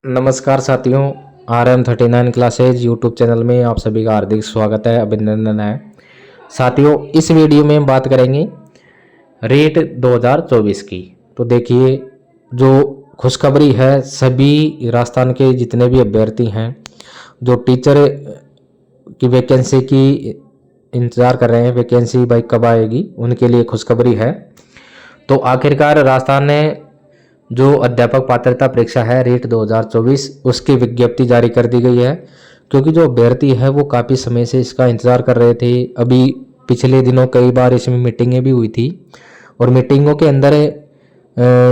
नमस्कार साथियों, RM39 classes YouTube channel में आप सभी का हार्दिक स्वागत है, अभिनंदन है। साथियों, इस वीडियो में हम बात करेंगे रेट 2024 की। तो देखिए, जो खुशखबरी है सभी राजस्थान के जितने भी अभ्यर्थी हैं जो टीचर की वैकेंसी की इंतज़ार कर रहे हैं, वैकेंसी भाई कब आएगी, उनके लिए खुशखबरी है। तो आखिरकार राजस्थान ने जो अध्यापक पात्रता परीक्षा है रेट 2024 उसकी विज्ञप्ति जारी कर दी गई है, क्योंकि जो अभ्यर्थी है वो काफ़ी समय से इसका इंतज़ार कर रहे थे। अभी पिछले दिनों कई बार इसमें मीटिंगें भी हुई थी और मीटिंगों के अंदर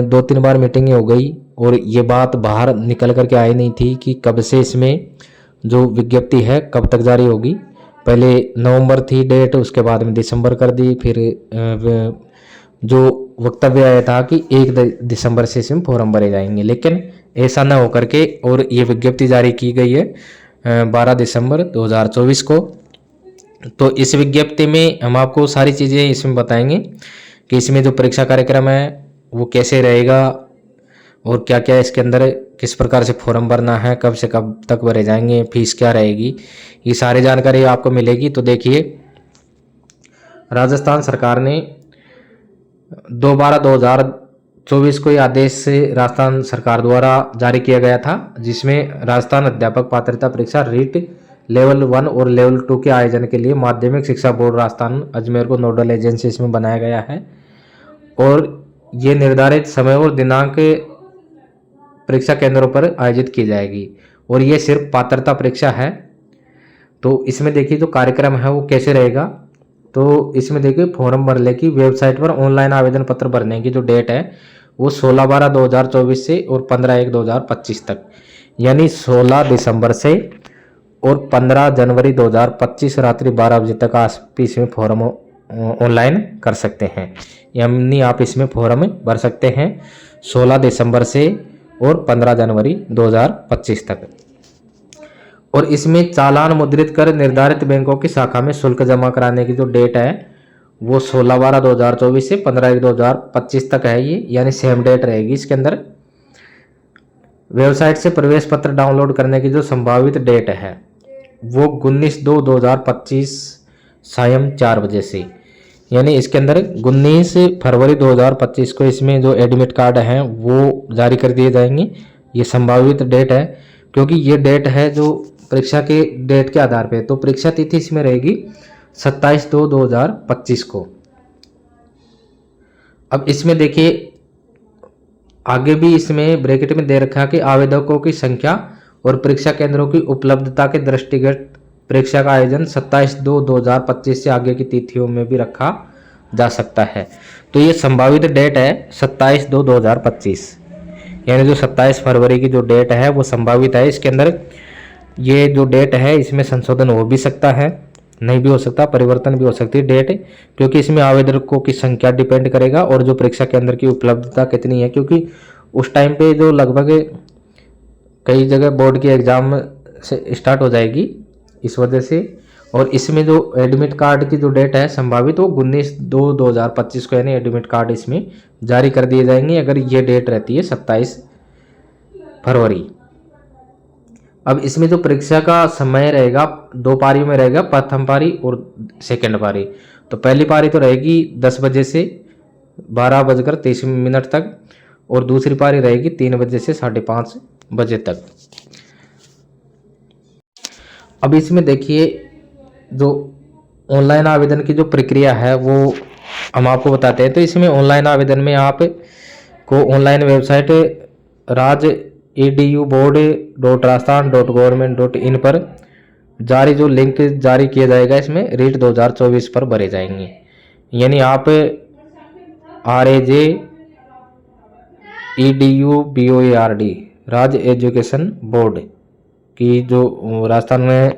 2-3 बार मीटिंगें हो गई और ये बात बाहर निकल करके आई नहीं थी कि कब से इसमें जो विज्ञप्ति है कब तक जारी होगी। पहले नवंबर थी डेट, उसके बाद में दिसंबर कर दी, फिर जो वक्तव्य आया था कि 1 दिसंबर से इसमें फॉर्म भरे जाएंगे, लेकिन ऐसा न होकर के और ये विज्ञप्ति जारी की गई है 12 दिसंबर 2024 को। तो इस विज्ञप्ति में हम आपको सारी चीज़ें इसमें बताएंगे कि इसमें जो परीक्षा कार्यक्रम है वो कैसे रहेगा और क्या क्या इसके अंदर किस प्रकार से फॉर्म भरना है, कब से कब तक भरे जाएंगे, फीस क्या रहेगी, ये सारी जानकारी आपको मिलेगी। तो देखिए, राजस्थान सरकार ने 2/12/2024 को यह आदेश राजस्थान सरकार द्वारा जारी किया गया था, जिसमें राजस्थान अध्यापक पात्रता परीक्षा रीट लेवल 1 और लेवल 2 के आयोजन के लिए माध्यमिक शिक्षा बोर्ड राजस्थान अजमेर को नोडल एजेंसी इसमें बनाया गया है और ये निर्धारित समय और दिनांक परीक्षा केंद्रों पर आयोजित की जाएगी और ये सिर्फ पात्रता परीक्षा है। तो इसमें देखिए जो कार्यक्रम है वो कैसे रहेगा। तो इसमें देखिए, फॉर्म भरने की वेबसाइट पर ऑनलाइन आवेदन पत्र भरने की जो डेट है वो 16/12/2024 से और 15/1/2025 तक, यानी 16 दिसंबर से और 15 जनवरी 2025 रात्रि 12 बजे तक आप इसमें फॉर्म ऑनलाइन कर सकते हैं, यानी आप इसमें फॉर्म भर सकते हैं 16 दिसंबर से और 15 जनवरी 2025 तक। और इसमें चालान मुद्रित कर निर्धारित बैंकों की शाखा में शुल्क जमा कराने की जो डेट है वो 16/12/2024 से 15/1/2025 तक है ये, यानी सेम डेट रहेगी इसके अंदर। वेबसाइट से प्रवेश पत्र डाउनलोड करने की जो संभावित डेट है वो 19/2/2025 सायं 4 बजे से, यानी इसके अंदर 19 फरवरी 2025 को इसमें जो एडमिट कार्ड हैं वो जारी कर दिए जाएंगे। ये संभावित डेट है, क्योंकि ये डेट है जो परीक्षा के डेट के आधार पे। तो परीक्षा तिथि इसमें रहेगी 27/2/2025 को। अब इसमें देखिए, आगे भी इसमें ब्रैकेट में दे रखा है कि आवेदकों की संख्या और परीक्षा केंद्रों की उपलब्धता के दृष्टिगत परीक्षा का आयोजन 27/2/2025 से आगे की तिथियों में भी रखा जा सकता है। तो ये संभावित डेट है 27/2/2025, यानी जो 27 फरवरी की जो डेट है वो संभावित है। इसके अंदर ये जो डेट है इसमें संशोधन हो भी सकता है, नहीं भी हो सकता, परिवर्तन भी हो सकती है डेट, क्योंकि इसमें आवेदकों की संख्या डिपेंड करेगा और जो परीक्षा केंद्र की उपलब्धता कितनी है, क्योंकि उस टाइम पे जो लगभग कई जगह बोर्ड की एग्ज़ाम से स्टार्ट हो जाएगी इस वजह से। और इसमें जो एडमिट कार्ड की जो डेट है संभावित वो 19/2/2025 को, यानी एडमिट कार्ड इसमें जारी कर दिए जाएंगे अगर ये डेट रहती है 27 फरवरी। अब इसमें जो परीक्षा का समय रहेगा 2 पारियों में रहेगा, प्रथम पारी और सेकंड पारी। तो पहली पारी तो रहेगी 10 बजे से 12:30 तक और दूसरी पारी रहेगी 3 बजे से 5:30 बजे तक। अब इसमें देखिए, जो ऑनलाइन आवेदन की जो प्रक्रिया है वो हम आपको बताते हैं। तो इसमें ऑनलाइन आवेदन में आप को ऑनलाइन वेबसाइट raju.board.rajasthan.government.in पर जारी जो लिंक जारी किया जाएगा इसमें रेट 2024 पर भरे जाएंगे, यानी आप RAJEDUBOARD राज्य एजुकेशन बोर्ड की जो राजस्थान में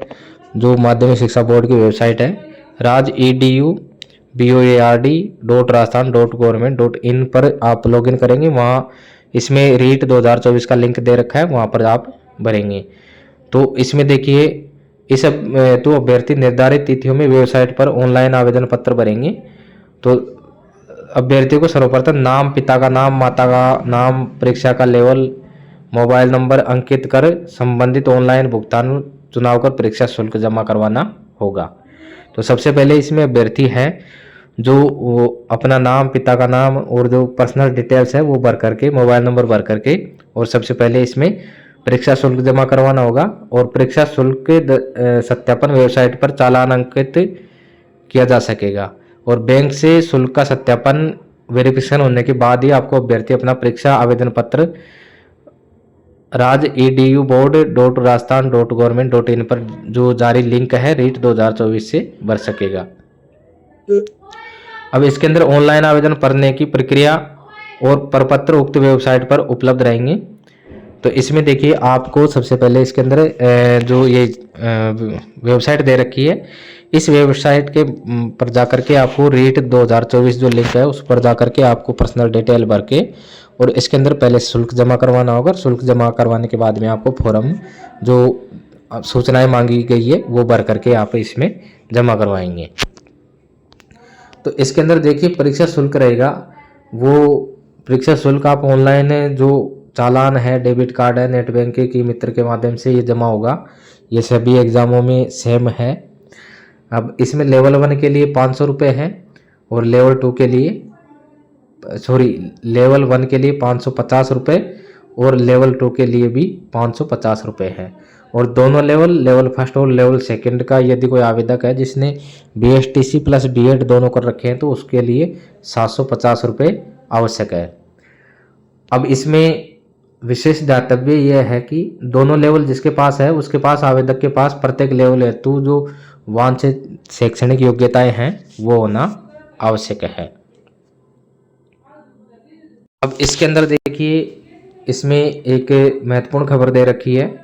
जो माध्यमिक शिक्षा बोर्ड की वेबसाइट है RAJEDUBOARD.rajasthan.government.in पर आप लॉगिन करेंगे। वहाँ इसमें रीट 2024 का लिंक दे रखा है, वहाँ पर आप भरेंगे। तो इसमें देखिए, इस तो अभ्यर्थी निर्धारित तिथियों में वेबसाइट पर ऑनलाइन आवेदन पत्र भरेंगे। तो अभ्यर्थियों को सर्वप्रथम नाम, पिता का नाम, माता का नाम, परीक्षा का लेवल, मोबाइल नंबर अंकित कर संबंधित ऑनलाइन भुगतान चुनाव कर परीक्षा शुल्क जमा करवाना होगा। तो सबसे पहले इसमें अभ्यर्थी है जो वो अपना नाम, पिता का नाम और जो पर्सनल डिटेल्स है वो भर करके, मोबाइल नंबर भर करके, और सबसे पहले इसमें परीक्षा शुल्क जमा करवाना होगा। और परीक्षा शुल्क के सत्यापन वेबसाइट पर चालान अंकित किया जा सकेगा। और बैंक से शुल्क का सत्यापन वेरिफिकेशन होने के बाद ही आपको अभ्यर्थी अपना परीक्षा आवेदन पत्र raj.edu.board.rajasthan.government.in पर जो जारी लिंक है रीट 2024 से भर सकेगा। अब इसके अंदर ऑनलाइन आवेदन भरने की प्रक्रिया और प्रपत्र उक्त वेबसाइट पर उपलब्ध रहेंगे। तो इसमें देखिए आपको सबसे पहले इसके अंदर जो ये वेबसाइट दे रखी है, इस वेबसाइट के पर जाकर के आपको रीट 2024 जो लिंक है उस पर जाकर के आपको पर्सनल डिटेल भर के और इसके अंदर पहले शुल्क जमा करवाना होगा। शुल्क जमा करवाने के बाद में आपको फॉर्म जो सूचनाएं मांगी गई है वो भर करके आप इसमें जमा करवाएंगे। तो इसके अंदर देखिए परीक्षा शुल्क रहेगा, वो परीक्षा शुल्क आप ऑनलाइन जो चालान है, डेबिट कार्ड है, नेट बैंकिंग की मित्र के माध्यम से ये जमा होगा। ये सभी एग्जामों में सेम है। अब इसमें लेवल 1 के लिए 500 रुपये है और लेवल 2 के लिए लेवल 1 के लिए 550 रुपये और लेवल 2 के लिए भी 550 रुपये है। और दोनों लेवल फर्स्ट और लेवल सेकंड का यदि कोई आवेदक है जिसने BSTC प्लस B.Ed दोनों कर रखे हैं तो उसके लिए 750 रुपये आवश्यक है। अब इसमें विशेष दातव्य यह है कि दोनों लेवल जिसके पास है उसके पास आवेदक के पास प्रत्येक लेवल हेतु जो वांछित शैक्षणिक योग्यताएं हैं वो होना आवश्यक है। अब इसके अंदर देखिए इसमें एक महत्वपूर्ण खबर दे रखी है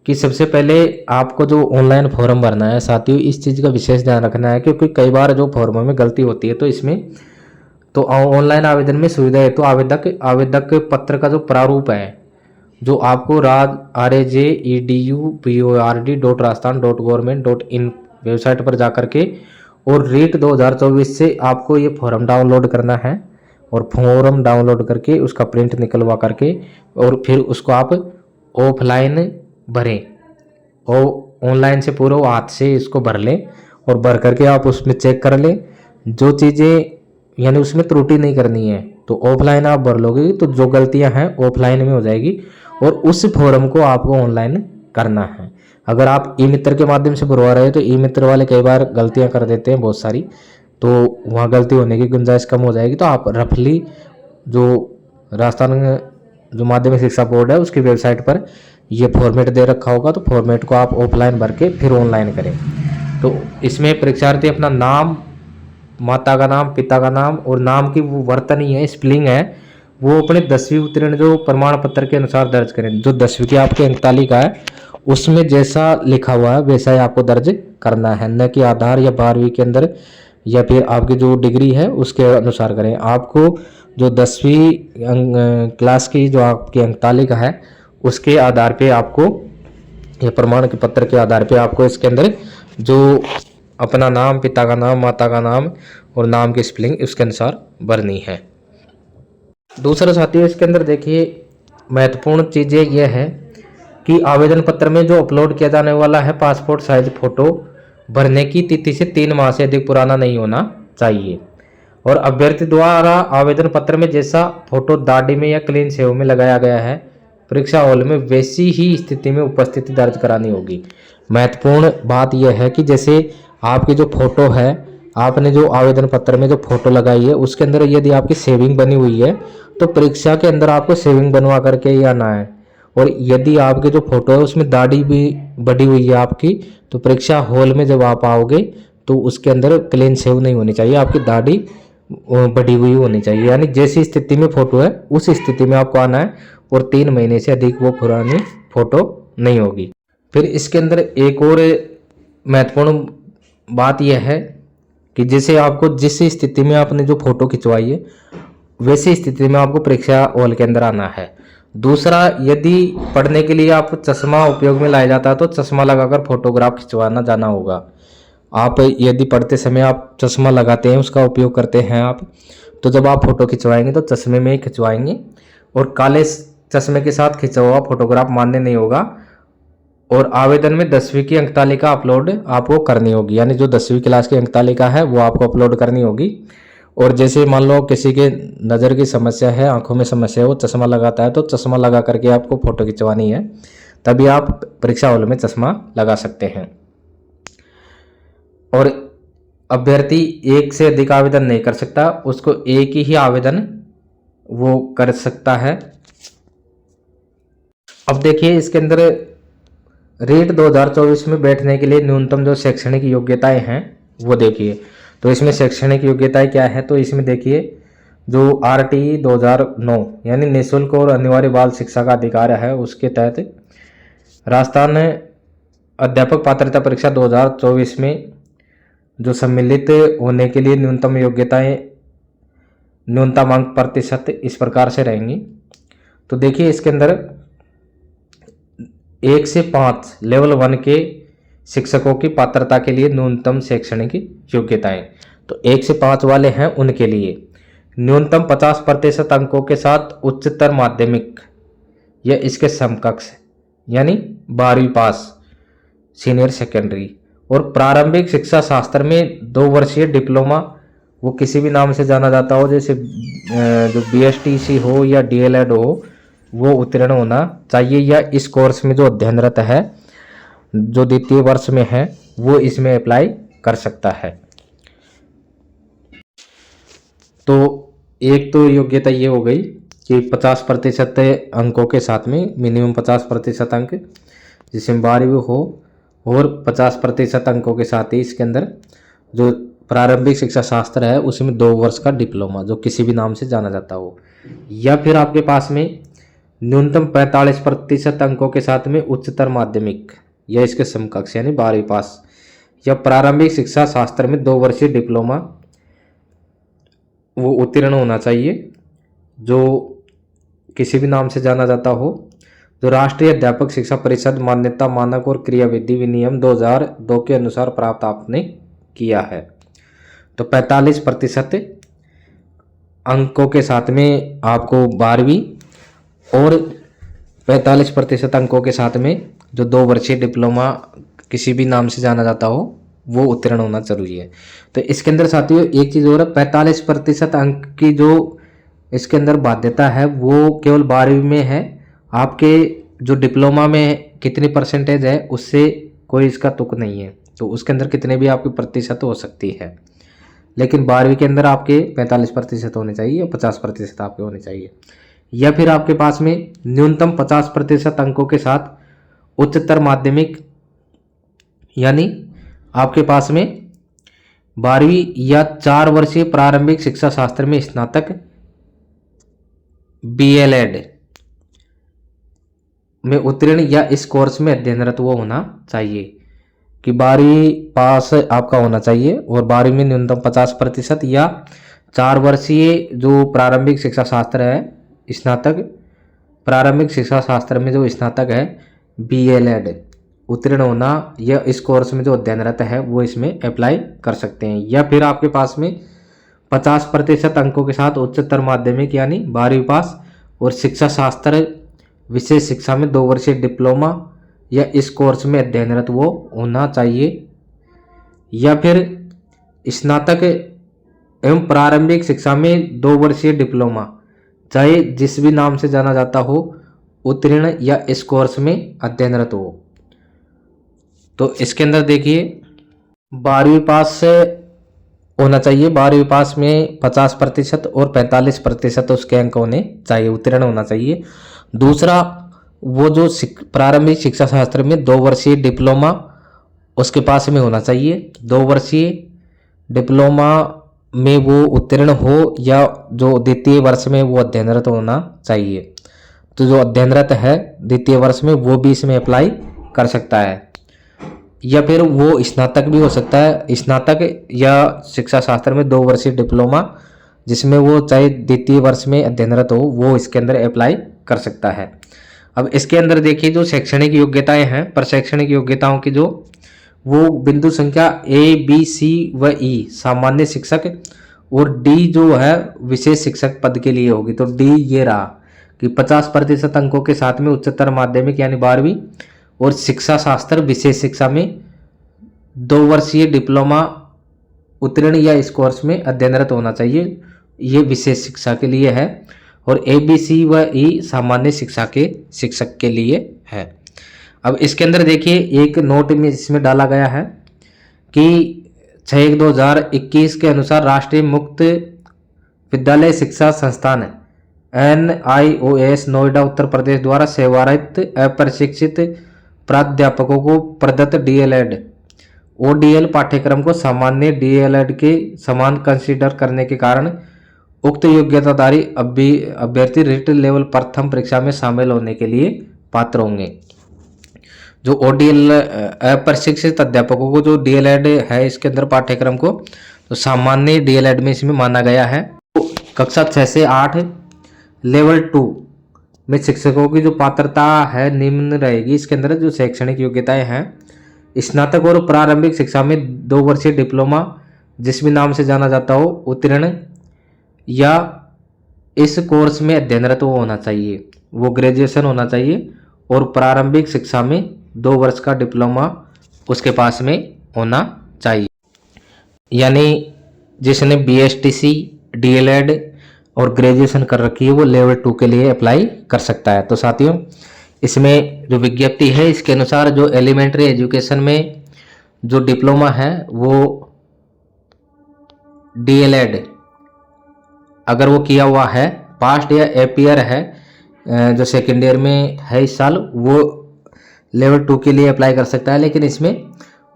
कि सबसे पहले आपको जो ऑनलाइन फॉर्म भरना है साथियों, इस चीज़ का विशेष ध्यान रखना है क्योंकि कई बार जो फॉर्मों में गलती होती है तो इसमें तो ऑनलाइन आवेदन में सुविधा है तो आवेदक पत्र का जो प्रारूप है जो आपको raj.edu.board.rajasthan.government.in वेबसाइट पर जाकर के और रीट 2024 से आपको ये फॉर्म डाउनलोड करना है और फॉर्म डाउनलोड करके उसका प्रिंट निकलवा करके और फिर उसको आप ऑफलाइन भरें और ऑनलाइन से पूरा हाथ से इसको भर लें और भर करके आप उसमें चेक कर लें। जो चीज़ें यानी उसमें त्रुटि नहीं करनी है तो ऑफलाइन आप भर लोगे तो जो गलतियां हैं ऑफलाइन में हो जाएगी और उस फॉर्म को आपको ऑनलाइन करना है। अगर आप ई मित्र के माध्यम से भरवा रहे हो तो ई मित्र वाले कई बार गलतियां कर देते हैं बहुत सारी, तो वहाँ गलती होने की गुंजाइश कम हो जाएगी। तो आप रफली जो राजस्थान जो माध्यमिक शिक्षा बोर्ड है उसकी वेबसाइट पर ये फॉर्मेट दे रखा होगा तो फॉर्मेट को आप ऑफलाइन भर के फिर ऑनलाइन करें। तो इसमें परीक्षार्थी अपना नाम, माता का नाम, पिता का नाम और नाम की वो वर्तनी है, स्पेलिंग है, वो अपने 10वीं उत्तीर्ण जो प्रमाण पत्र के अनुसार दर्ज करें। जो 10वीं की आपके अंक तालिका है उसमें जैसा लिखा हुआ है वैसा ही आपको दर्ज करना है, न कि आधार या 12वीं के अंदर या फिर आपकी जो डिग्री है उसके अनुसार करें। आपको जो 10वीं क्लास की जो आपकी अंक तालिका है उसके आधार पे आपको या प्रमाण के पत्र के आधार पे आपको इसके अंदर जो अपना नाम, पिता का नाम, माता का नाम और नाम की स्पेलिंग इसके अनुसार भरनी है। दूसरा साथियों इसके अंदर देखिए महत्वपूर्ण चीज़ें यह है कि आवेदन पत्र में जो अपलोड किया जाने वाला है पासपोर्ट साइज फोटो भरने की तिथि से 3 माह से अधिक पुराना नहीं होना चाहिए और अभ्यर्थी द्वारा आवेदन पत्र में जैसा फोटो दाढ़ी में या क्लीन शेव में लगाया गया है परीक्षा हॉल में वैसी ही स्थिति में उपस्थिति दर्ज करानी होगी। महत्वपूर्ण बात यह है कि जैसे आपकी जो फोटो है, आपने जो आवेदन पत्र में जो फोटो लगाई है उसके अंदर यदि आपकी सेविंग बनी हुई है तो परीक्षा के अंदर आपको सेविंग बनवा करके ही आना है। और यदि आपके जो फोटो है उसमें दाढ़ी भी बढ़ी हुई है आपकी तो परीक्षा हॉल में जब आप आओगे तो उसके अंदर क्लीन शेव नहीं होनी चाहिए, आपकी दाढ़ी बढ़ी हुई होनी चाहिए। यानी जैसी स्थिति में फोटो है उस स्थिति में आपको आना है और 3 महीने से अधिक वो पुरानी फोटो नहीं होगी। फिर इसके अंदर एक और महत्वपूर्ण बात यह है कि जैसे आपको जिस स्थिति में आपने जो फोटो खिंचवाई है वैसी स्थिति में आपको परीक्षा हॉल के अंदर आना है। दूसरा, यदि पढ़ने के लिए आप चश्मा उपयोग में लाया जाता है तो चश्मा लगाकर फोटोग्राफ खिंचवाना जाना होगा। आप यदि पढ़ते समय आप चश्मा लगाते हैं, उसका उपयोग करते हैं आप, तो जब आप फोटो खिंचवाएंगे तो चश्मे में ही खिंचवाएंगे और काले चश्मे के साथ खिंचा हुआ फोटोग्राफ मान्य नहीं होगा। और आवेदन में 10वीं की अंक तालिका अपलोड आपको करनी होगी, यानी जो 10वीं क्लास की अंक तालिका है वो आपको अपलोड करनी होगी। और जैसे मान लो किसी के नज़र की समस्या है, आंखों में समस्या है, वो चश्मा लगाता है, तो चश्मा लगा करके आपको फ़ोटो खिंचवानी है, तभी आप परीक्षा हॉल में चश्मा लगा सकते हैं। और अभ्यर्थी एक से अधिक आवेदन नहीं कर सकता, उसको एक ही आवेदन वो कर सकता है। अब देखिए इसके अंदर रीट 2024 में बैठने के लिए न्यूनतम जो शैक्षणिक योग्यताएं हैं वो देखिए। तो इसमें शैक्षणिक योग्यताएं क्या है, तो इसमें देखिए जो RTE 2009 यानी निःशुल्क और अनिवार्य बाल शिक्षा का अधिकार है, उसके तहत राजस्थान अध्यापक पात्रता परीक्षा 2024 में जो सम्मिलित होने के लिए न्यूनतम योग्यताएं, न्यूनतम अंक प्रतिशत इस प्रकार से रहेंगी। तो देखिए इसके अंदर 1 से 5 लेवल 1 के शिक्षकों की पात्रता के लिए न्यूनतम शैक्षणिक योग्यताएं, तो 1 से 5 वाले हैं उनके लिए न्यूनतम 50% अंकों के साथ उच्चतर माध्यमिक या इसके समकक्ष यानी 12वीं पास सीनियर सेकेंडरी, और प्रारंभिक शिक्षा शास्त्र में 2 वर्षीय डिप्लोमा, वो किसी भी नाम से जाना जाता हो, जैसे जो BSTC हो या DLED हो, वो उत्तीर्ण होना चाहिए, या इस कोर्स में जो अध्ययनरत है जो द्वितीय वर्ष में है वो इसमें अप्लाई कर सकता है। तो एक तो योग्यता ये हो गई कि 50% अंकों के साथ में मिनिमम 50% अंक जिसमें 12वीं हो, और 50% अंकों के साथ ही इसके अंदर जो प्रारंभिक शिक्षा शास्त्र है उसमें 2 वर्ष का डिप्लोमा जो किसी भी नाम से जाना जाता हो, या फिर आपके पास में न्यूनतम 45% अंकों के साथ में उच्चतर माध्यमिक या इसके समकक्ष यानी 12वीं पास, या प्रारंभिक शिक्षा शास्त्र में 2 वर्षीय डिप्लोमा वो उत्तीर्ण होना चाहिए जो किसी भी नाम से जाना जाता हो, जो राष्ट्रीय अध्यापक शिक्षा परिषद मान्यता मानक और क्रियाविधि विनियम 2002 के अनुसार प्राप्त आपने किया है। तो 45% अंकों के साथ में आपको 12वीं और 45% अंकों के साथ में जो 2 वर्षीय डिप्लोमा किसी भी नाम से जाना जाता हो वो उत्तीर्ण होना जरूरी है। तो इसके अंदर साथियों एक चीज़ और है, 45% अंक की जो इसके अंदर बाध्यता है वो केवल 12वीं में है। आपके जो डिप्लोमा में कितनी परसेंटेज है उससे कोई इसका तुक नहीं है, तो उसके अंदर कितने भी आपकी प्रतिशत हो सकती है, लेकिन 12वीं के अंदर आपके 45% होने चाहिए, 50% आपके होने चाहिए, या फिर आपके पास में न्यूनतम 50% अंकों के साथ उच्चतर माध्यमिक यानी आपके पास में 12वीं या 4 वर्षीय प्रारंभिक शिक्षा शास्त्र में स्नातक BLED में उत्तीर्ण या इस कोर्स में अध्ययनरत वो होना चाहिए कि 12वीं पास आपका होना चाहिए, और 12वीं में न्यूनतम 50% या 4 वर्षीय जो प्रारंभिक शिक्षा शास्त्र है स्नातक, प्रारंभिक शिक्षा शास्त्र में जो स्नातक है BLED उत्तीर्ण होना या इस कोर्स में जो अध्ययनरत है वो इसमें अप्लाई कर सकते हैं, या फिर आपके पास में 50% अंकों के साथ उच्चतर माध्यमिक यानी 12वीं पास और शिक्षा शास्त्र विशेष शिक्षा में 2 वर्षीय डिप्लोमा या इस कोर्स में अध्ययनरत वो होना चाहिए, या फिर स्नातक एवं प्रारंभिक शिक्षा में 2 वर्षीय डिप्लोमा चाहे जिस भी नाम से जाना जाता हो उत्तीर्ण या इस कोर्स में अध्ययनरत हो। तो इसके अंदर देखिए 12वीं पास से होना चाहिए, 12वीं पास में 50% और 45% उसके अंक होने चाहिए, उत्तीर्ण होना चाहिए। दूसरा वो जो प्रारंभिक शिक्षा शास्त्र में 2 वर्षीय डिप्लोमा उसके पास में होना चाहिए, 2 वर्षीय डिप्लोमा में वो उत्तीर्ण हो या जो द्वितीय वर्ष में वो अध्ययनरत होना चाहिए। तो जो अध्ययनरत है द्वितीय वर्ष में वो भी इसमें अप्लाई कर सकता है, या फिर वो स्नातक भी हो सकता है, स्नातक या शिक्षा शास्त्र में 2 वर्षीय डिप्लोमा जिसमें वो चाहे द्वितीय वर्ष में अध्ययनरत हो वो इसके अंदर अप्लाई कर सकता है। अब इसके अंदर देखिए जो शैक्षणिक योग्यताएं हैं, पर शैक्षणिक योग्यताओं की जो वो बिंदु संख्या A, B, C व E सामान्य शिक्षक और D जो है विशेष शिक्षक पद के लिए होगी। तो D ये रहा कि 50% अंकों के साथ में उच्चतर माध्यमिक यानी 12वीं और शिक्षा शास्त्र विशेष शिक्षा में 2 वर्षीय डिप्लोमा उत्तीर्ण या इस कोर्स में अध्ययनरत होना चाहिए। ये विशेष शिक्षा के लिए है। और ए, बी, सी व ई सामान्य शिक्षा के शिक्षक के लिए है। अब इसके अंदर देखिए एक नोट में इसमें डाला गया है कि 6/1/2021 के अनुसार राष्ट्रीय मुक्त विद्यालय शिक्षा संस्थान NIOS नोएडा उत्तर प्रदेश द्वारा सेवारत अप्रशिक्षित प्राध्यापकों को प्रदत्त DLED ODL पाठ्यक्रम को सामान्य DLED के समान कंसीडर करने के कारण उक्त योग्यताधारी अभ्यर्थी रिट लेवल प्रथम परीक्षा में शामिल होने के लिए पात्र होंगे। जो ODL अप्रशिक्षित अध्यापकों को जो DLED है इसके अंदर पाठ्यक्रम को तो सामान्य DLED में इसमें माना गया है। तो कक्षा 6 से 8 लेवल 2 में शिक्षकों की जो पात्रता है निम्न रहेगी। इसके अंदर जो शैक्षणिक योग्यताएं हैं स्नातक और प्रारंभिक शिक्षा में 2 वर्षीय डिप्लोमा जिस भी नाम से जाना जाता हो उत्तीर्ण या इस कोर्स में अध्ययनरत होना चाहिए, वो ग्रेजुएशन होना चाहिए और प्रारंभिक शिक्षा में 2 वर्ष का डिप्लोमा उसके पास में होना चाहिए। यानी जिसने BSTC DLED और ग्रेजुएशन कर रखी है वो लेवल 2 के लिए अप्लाई कर सकता है। तो साथियों इसमें जो विज्ञप्ति है इसके अनुसार जो एलिमेंट्री एजुकेशन में जो डिप्लोमा है वो DLED अगर वो किया हुआ है पास्ट या एपियर है जो सेकेंड ईयर में है इस साल वो लेवल 2 के लिए अप्लाई कर सकता है। लेकिन इसमें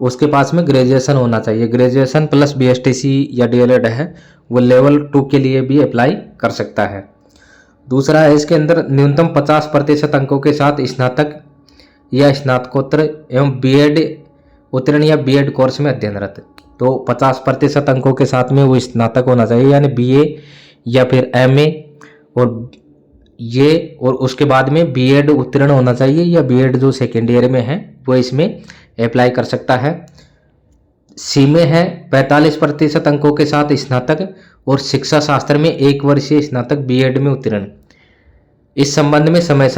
उसके पास में ग्रेजुएशन होना चाहिए, ग्रेजुएशन प्लस BSTC या DLED है वो लेवल 2 के लिए भी अप्लाई कर सकता है। दूसरा है इसके अंदर न्यूनतम 50% अंकों के साथ स्नातक या स्नातकोत्तर एवं B.Ed उत्तीर्ण या B.Ed कोर्स में अध्ययनरत। तो 50% अंकों के साथ में वो स्नातक होना चाहिए यानी BA या फिर MA और उसके बाद में B.Ed उत्तीर्ण होना चाहिए या B.Ed जो सेकेंड ईयर में है वो इसमें अप्लाई कर सकता है। सी में है 45% अंकों के साथ स्नातक और शिक्षा शास्त्र में 1 वर्षीय स्नातक B.Ed में उत्तीर्ण। इस संबंध में समय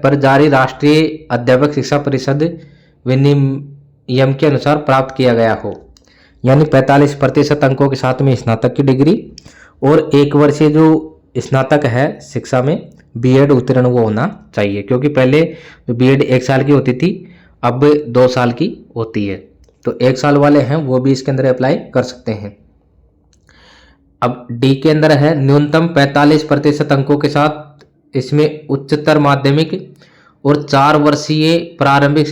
पर जारी राष्ट्रीय अध्यापक शिक्षा परिषद विनियम के अनुसार प्राप्त किया गया हो। यानी 45% अंकों के साथ में स्नातक की डिग्री और 1 वर्षीय जो स्नातक है शिक्षा में B.Ed उत्तीर्ण वो होना चाहिए, क्योंकि पहले जो B.Ed 1 साल की होती थी अब 2 साल की होती है। तो 1 साल वाले हैं वो भी इसके अंदर अप्लाई कर सकते हैं। अब डी के अंदर है न्यूनतम 45% अंकों के साथ इसमें उच्चतर माध्यमिक और 4 वर्षीय प्रारंभिक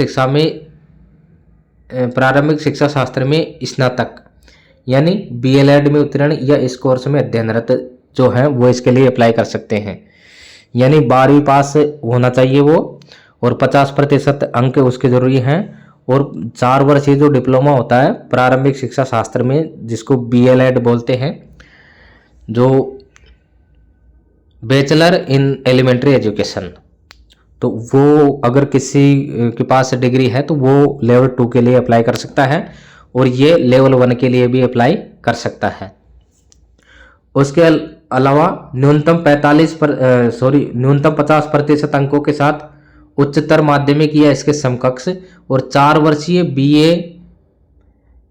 शिक्षा शास्त्र में स्नातक यानी DLED में उत्तीर्ण या इस कोर्स में अध्ययनरत जो है वो इसके लिए अप्लाई कर सकते हैं। यानी 12वीं पास होना चाहिए वो और 50% अंक उसके जरूरी हैं और 4 वर्षीय जो डिप्लोमा होता है प्रारंभिक शिक्षा शास्त्र में जिसको BLED बोलते हैं, जो बैचलर इन एलिमेंट्री एजुकेशन, तो वो अगर किसी के पास डिग्री है तो वो लेवल 2 के लिए अप्लाई कर सकता है और ये लेवल 1 के लिए भी अप्लाई कर सकता है। उसके अलावा न्यूनतम 50% अंकों के साथ उच्चतर माध्यमिक या इसके समकक्ष और 4 वर्षीय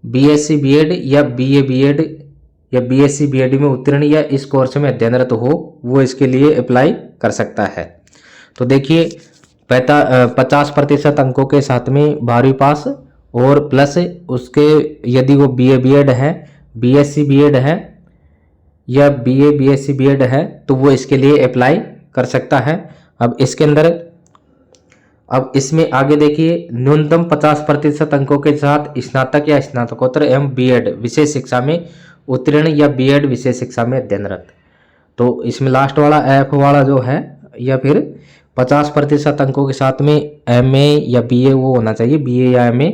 BSc B.Ed या BA B.Ed या BSc B.Ed में उत्तीर्ण या इस कोर्स में अध्ययनरत हो वो इसके लिए अप्लाई कर सकता है। तो देखिए 50% अंकों के साथ में 12वीं पास और प्लस उसके यदि वो BA B.Ed है, BSc B.Ed है या BA BSc B.Ed है तो वो इसके लिए अप्लाई कर सकता है। अब इसमें आगे देखिए न्यूनतम 50% अंकों के साथ स्नातक या स्नातकोत्तर एवं B.Ed विशेष शिक्षा में उत्तीर्ण या B.Ed विशेष शिक्षा में अध्ययनरत। तो इसमें लास्ट वाला F वाला जो है या फिर 50% अंकों के साथ में MA या BA वो होना चाहिए, BA या MA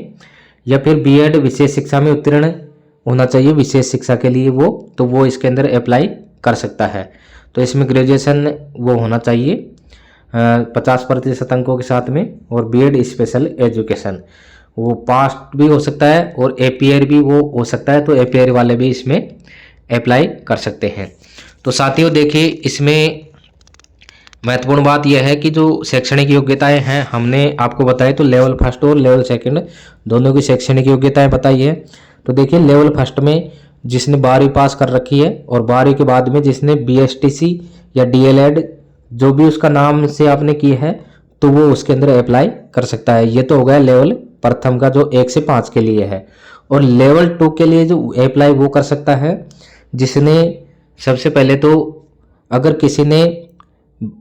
या फिर B.Ed विशेष शिक्षा में उत्तीर्ण होना चाहिए विशेष शिक्षा के लिए तो वो इसके अंदर अप्लाई कर सकता है। तो इसमें ग्रेजुएशन वो होना चाहिए 50% अंकों के साथ में और B.Ed स्पेशल एजुकेशन वो पास्ट भी हो सकता है और एपियर भी वो हो सकता है, तो एपियर वाले भी इसमें अप्लाई कर सकते हैं। तो साथियों देखिए इसमें महत्वपूर्ण बात यह है कि जो शैक्षणिक योग्यताएं हैं हमने आपको बताई, तो लेवल फर्स्ट और लेवल सेकंड दोनों की शैक्षणिक योग्यताएं बताई है। तो देखिए लेवल फर्स्ट में जिसने 12वीं पास कर रखी है और 12वीं के बाद में जिसने BSTC या DLED जो भी उसका नाम से आपने की है तो वो उसके अंदर अप्लाई कर सकता है। ये तो हो गया लेवल प्रथम का जो 1 से 5 के लिए है। और लेवल 2 के लिए जो अप्लाई वो कर सकता है जिसने सबसे पहले तो अगर किसी ने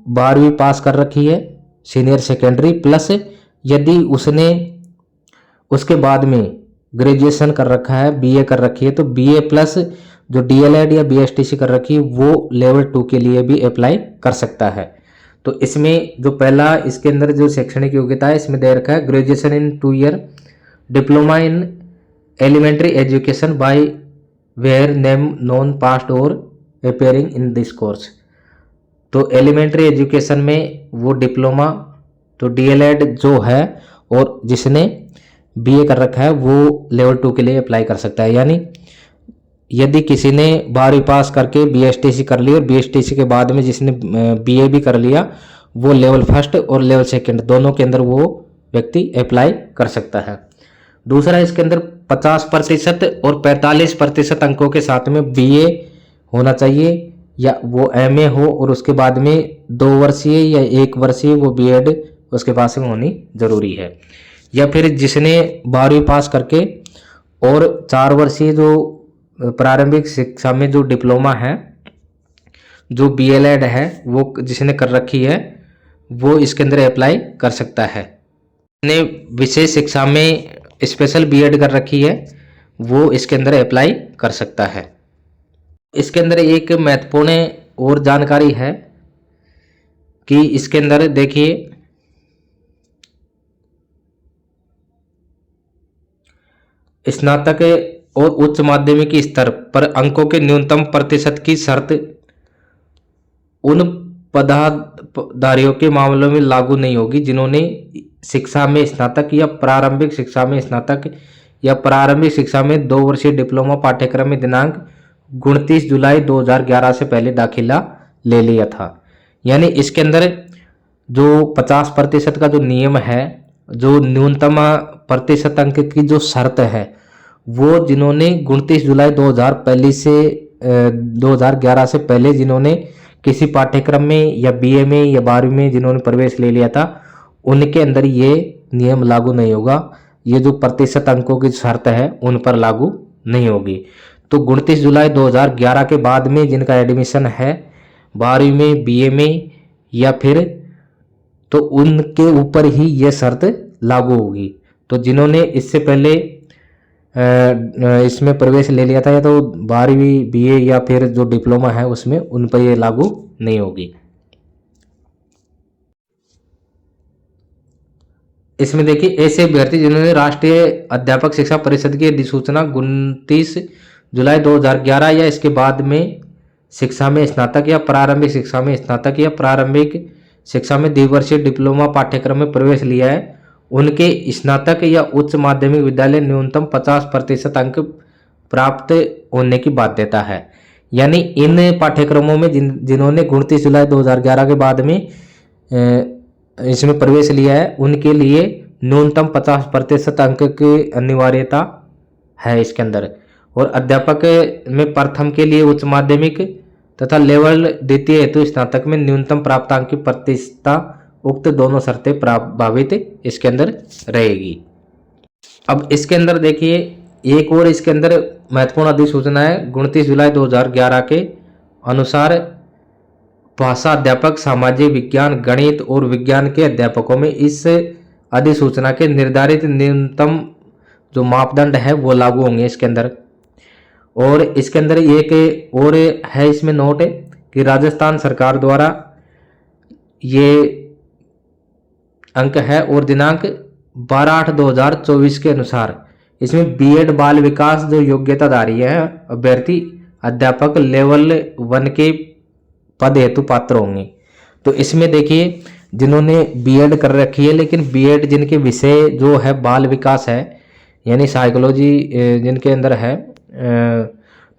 12वीं पास कर रखी है सीनियर सेकेंडरी प्लस यदि उसने उसके बाद में ग्रेजुएशन कर रखा है, BA कर रखी है, तो BA प्लस जो DLED या BSTC कर रखी है वो लेवल 2 के लिए भी अप्लाई कर सकता है। तो इसमें जो पहला इसके अंदर जो शैक्षणिक योग्यता है इसमें दे रखा है graduation in 2 year diploma in elementary education by where name known passed or appearing in this course. तो एलिमेंट्री एजुकेशन में वो डिप्लोमा, तो DLED जो है और जिसने BA कर रखा है वो लेवल 2 के लिए अप्लाई कर सकता है। यानी यदि किसी ने 12वीं पास करके BSTC कर ली और BSTC के बाद में जिसने BA भी कर लिया वो लेवल फर्स्ट और लेवल सेकंड दोनों के अंदर वो व्यक्ति अप्लाई कर सकता है। दूसरा इसके अंदर 50% और 45% अंकों के साथ में BA होना चाहिए या वो MA हो और उसके बाद में 2 वर्षीय या 1 वर्षीय वो B.Ed उसके पास में होनी जरूरी है। या फिर जिसने 12वीं पास करके और 4 वर्षीय जो प्रारंभिक शिक्षा में जो डिप्लोमा है जो DLED है वो जिसने कर रखी है वो इसके अंदर अप्लाई कर सकता है। जिसने विशेष शिक्षा में स्पेशल B.Ed कर रखी है वो इसके अंदर अप्लाई कर सकता है। इसके अंदर एक महत्वपूर्ण और जानकारी है कि इसके अंदर देखिए स्नातक और उच्च माध्यमिक स्तर पर अंकों के न्यूनतम प्रतिशत की शर्त उन पदाधिकारियों के मामलों में लागू नहीं होगी जिन्होंने शिक्षा में स्नातक या प्रारंभिक शिक्षा में स्नातक या प्रारंभिक शिक्षा में 2 वर्षीय डिप्लोमा पाठ्यक्रम में दिनांक 29 जुलाई 2011 से पहले दाखिला ले लिया था। यानी इसके अंदर जो 50% का जो नियम है, जो न्यूनतम प्रतिशत अंक की जो शर्त है वो जिन्होंने 29 जुलाई 2011 से पहले जिन्होंने किसी पाठ्यक्रम में या BA में या 12वीं में जिन्होंने प्रवेश ले लिया था उनके अंदर ये नियम लागू नहीं होगा। ये जो प्रतिशत अंकों की शर्त है उन पर लागू नहीं होगी। तो 29 जुलाई 2011 के बाद में जिनका एडमिशन है 12वीं में, BA में या फिर, तो उनके ऊपर ही ये शर्त लागू होगी। तो जिन्होंने इससे पहले इसमें प्रवेश ले लिया था या तो 12वीं BA या फिर जो डिप्लोमा है उसमें उन पर ये लागू नहीं होगी। इसमें देखिए ऐसे अभ्यर्थी जिन्होंने राष्ट्रीय अध्यापक शिक्षा परिषद की अधिसूचना 29 जुलाई 2011 या इसके बाद में शिक्षा में स्नातक या प्रारंभिक शिक्षा में स्नातक या प्रारंभिक शिक्षा में द्विवर्षीय डिप्लोमा पाठ्यक्रम में प्रवेश लिया है उनके स्नातक या उच्च माध्यमिक विद्यालय न्यूनतम 50% अंक प्राप्त होने की बाध्यता है। यानी इन पाठ्यक्रमों में जिन्होंने 29 जुलाई 2011 के बाद में इसमें प्रवेश लिया है उनके लिए न्यूनतम 50% अंक की अनिवार्यता है इसके अंदर। और अध्यापक में प्रथम के लिए उच्च माध्यमिक तथा लेवल द्वितीय हेतु स्नातक में न्यूनतम प्राप्तांक की प्रतिशतता उक्त दोनों शर्तें प्रभावित इसके अंदर रहेगी। अब इसके अंदर देखिए एक और इसके अंदर महत्वपूर्ण अधिसूचना है 29 जुलाई 2011 के अनुसार भाषा अध्यापक, सामाजिक विज्ञान, गणित और विज्ञान के अध्यापकों में इस अधिसूचना के निर्धारित न्यूनतम जो मापदंड है वो लागू होंगे इसके अंदर। और इसके अंदर एक और है इसमें नोट है कि राजस्थान सरकार द्वारा ये अंक है और दिनांक 12/8/2024 के अनुसार इसमें B.Ed बाल विकास जो योग्यताधारी है अभ्यर्थी अध्यापक लेवल 1 के पद हेतु पात्र होंगे। तो इसमें देखिए जिन्होंने B.Ed कर रखी है लेकिन B.Ed जिनके विषय जो है बाल विकास है यानी साइकोलॉजी जिनके अंदर है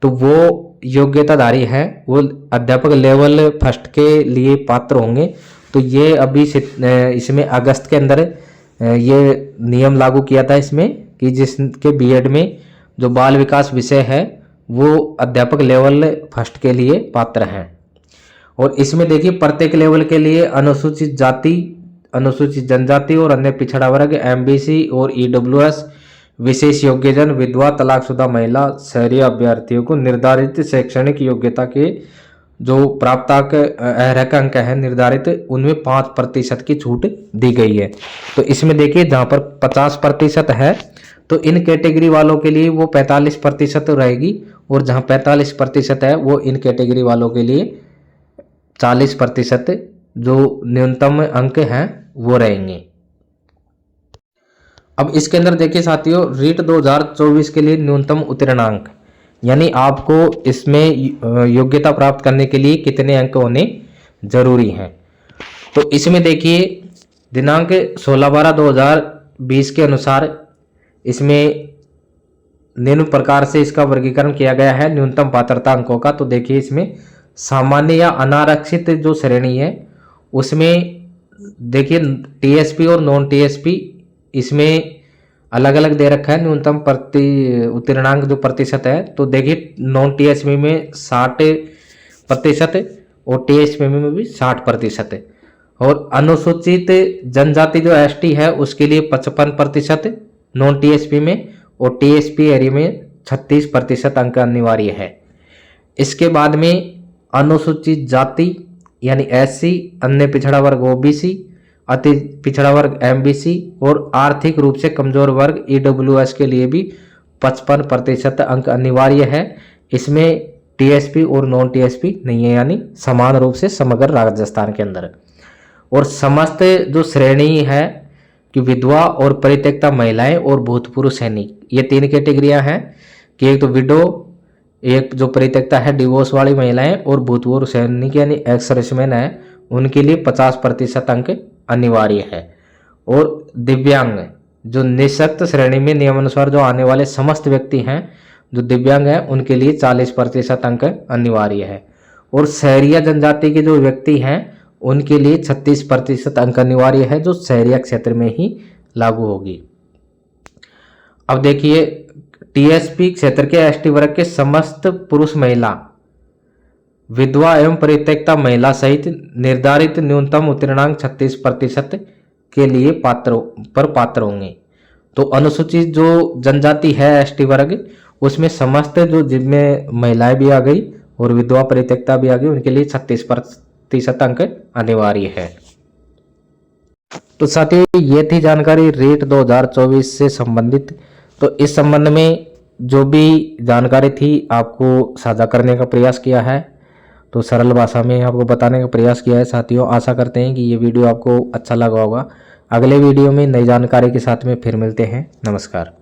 तो वो योग्यताधारी है वो अध्यापक लेवल फर्स्ट के लिए पात्र होंगे तो ये अभी इसमें अगस्त के अंदर ये नियम लागू किया था इसमें कि जिसके बीएड में जो बाल विकास विषय है वो अध्यापक लेवल फर्स्ट के लिए पात्र हैं। और इसमें देखिए प्रत्येक लेवल के लिए अनुसूचित जाति, अनुसूचित जनजाति और अन्य पिछड़ा वर्ग, एमबीसी और ईडब्ल्यूएस, विशेष योग्यजन, विधवा, तलाकशुदा महिला, शहरी अभ्यर्थियों को निर्धारित शैक्षणिक योग्यता के जो प्राप्तांक अर्हक अंक है निर्धारित, उनमें 5% की छूट दी गई है। तो इसमें देखिए जहाँ पर 50% है तो इन कैटेगरी वालों के लिए वो 45% रहेगी, और जहाँ 45% है वो इन कैटेगरी वालों के लिए 40% जो न्यूनतम अंक हैं वो रहेंगे। अब इसके अंदर देखिए साथियों, रीट 2024 के लिए न्यूनतम उत्तीर्णांक, यानी आपको इसमें योग्यता प्राप्त करने के लिए कितने अंक होने जरूरी हैं। तो इसमें देखिए दिनांक 16/12/2020 के अनुसार इसमें निम्न प्रकार से इसका वर्गीकरण किया गया है न्यूनतम पात्रता अंकों का। तो देखिए इसमें सामान्य या अनारक्षित जो श्रेणी है उसमें देखिए टीएसपी और नॉन टीएसपी इसमें अलग अलग दे रखा है न्यूनतम उत्तीर्णांक जो प्रतिशत है। तो देखिए नॉन टीएसपी में 60% और टीएसपी में भी 60%, और अनुसूचित जनजाति जो एसटी है उसके लिए 55% नॉन टीएसपी में, और टीएसपी एरिया में 36% अंक अनिवार्य है। इसके बाद में अनुसूचित जाति यानी एससी, अन्य पिछड़ा वर्ग ओबीसी, अति पिछड़ा वर्ग एमबीसी और आर्थिक रूप से कमजोर वर्ग ईडब्ल्यूएस के लिए भी 55% अंक अनिवार्य है। इसमें टीएसपी और नॉन टीएसपी नहीं है, यानी समान रूप से समग्र राजस्थान के अंदर। और समस्त जो श्रेणी है कि विधवा और परित्यक्ता महिलाएं और भूतपूर्व सैनिक, ये 3 कैटेगरियां हैं कि एक तो विडो, एक जो परित्यक्ता है डिवोर्स वाली महिलाएं, और भूतपूर्व सैनिक यानी एक्स सर्विसमैन है उनके लिए 50% अंक अनिवार्य है। और दिव्यांग जो निःशक्त श्रेणी में नियमानुसार जो आने वाले समस्त व्यक्ति हैं जो दिव्यांग हैं उनके लिए 40% अंक अनिवार्य है। और शहरिया जनजाति के जो व्यक्ति हैं उनके लिए 36% अंक अनिवार्य है, जो शहरिया क्षेत्र में ही लागू होगी। अब देखिए टीएसपी क्षेत्र के एसटी वर्ग के समस्त पुरुष, महिला, विधवा एवं परित्यक्ता महिला सहित निर्धारित न्यूनतम उत्तीर्णांक 36% के लिए पात्र होंगे। तो अनुसूचित जो जनजाति है एसटी वर्ग उसमें समस्त जो जिनमें महिलाएं भी आ गई और विधवा परित्यक्ता भी आ गई उनके लिए 36% अंक अनिवार्य है। तो साथियों ये थी जानकारी रीट 2024 से संबंधित। तो इस संबंध में जो भी जानकारी थी आपको साझा करने का प्रयास किया है, तो सरल भाषा में आपको बताने का प्रयास किया है। साथियों आशा करते हैं कि ये वीडियो आपको अच्छा लगा होगा। अगले वीडियो में नई जानकारी के साथ में फिर मिलते हैं। नमस्कार।